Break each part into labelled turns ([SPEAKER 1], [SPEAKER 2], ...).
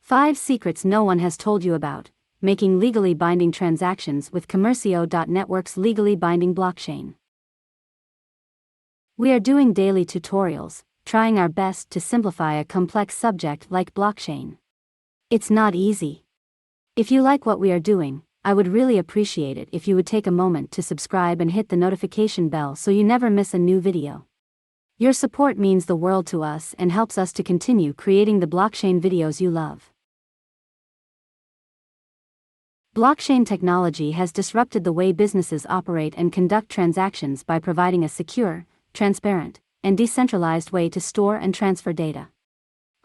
[SPEAKER 1] 5 secrets no one has told you about, making legally binding transactions with Commercio.network's legally binding blockchain. We are doing daily tutorials, trying our best to simplify a complex subject like blockchain. It's not easy. If you like what we are doing, I would really appreciate it if you would take a moment to subscribe and hit the notification bell so you never miss a new video. Your support means the world to us and helps us to continue creating the blockchain videos you love. Blockchain technology has disrupted the way businesses operate and conduct transactions by providing a secure, transparent, and decentralized way to store and transfer data.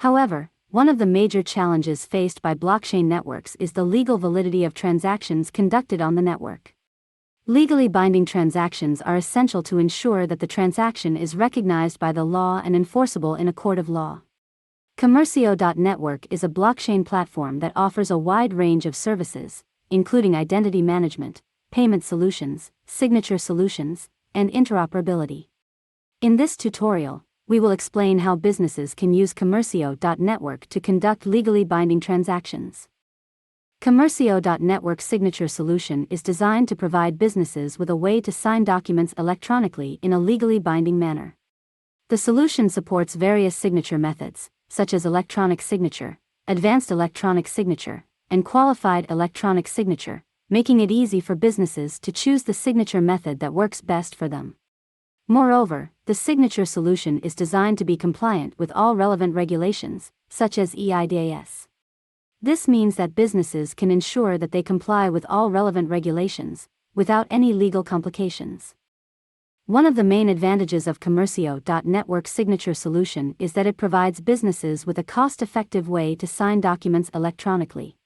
[SPEAKER 1] However, one of the major challenges faced by blockchain networks is the legal validity of transactions conducted on the network. Legally binding transactions are essential to ensure that the transaction is recognized by the law and enforceable in a court of law. Commercio.network is a blockchain platform that offers a wide range of services, including identity management, payment solutions, signature solutions, and interoperability. In this tutorial, we will explain how businesses can use Commercio.network to conduct legally binding transactions. Commercio.network's signature solution is designed to provide businesses with a way to sign documents electronically in a legally binding manner. The solution supports various signature methods, such as electronic signature, advanced electronic signature, and qualified electronic signature, making it easy for businesses to choose the signature method that works best for them. Moreover, the signature solution is designed to be compliant with all relevant regulations, such as eIDAS. This means that businesses can ensure that they comply with all relevant regulations, without any legal complications. One of the main advantages of Commercio.network's signature solution is that it provides businesses with a cost-effective way to sign documents electronically.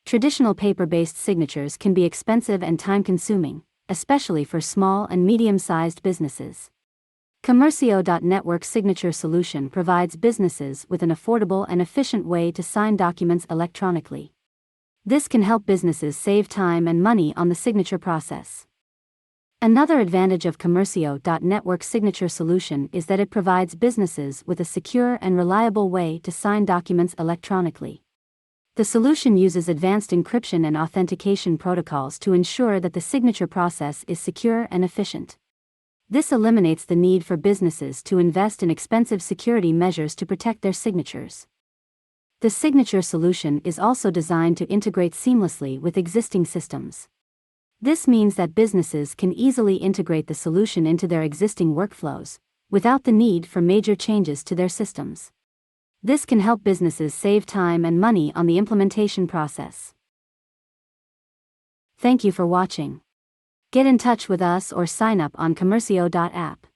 [SPEAKER 1] Traditional paper-based signatures can be expensive and time-consuming, especially for small and medium-sized businesses. Commercio.network's signature solution provides businesses with an affordable and efficient way to sign documents electronically. This can help businesses save time and money on the signature process. Another advantage of Commercio.network's signature solution is that it provides businesses with a secure and reliable way to sign documents electronically. The solution uses advanced encryption and authentication protocols to ensure that the signature process is secure and efficient. This eliminates the need for businesses to invest in expensive security measures to protect their signatures. The signature solution is also designed to integrate seamlessly with existing systems. This means that businesses can easily integrate the solution into their existing workflows, without the need for major changes to their systems. This can help businesses save time and money on the implementation process. Thank you for watching. Get in touch with us or sign up on Commercio.app.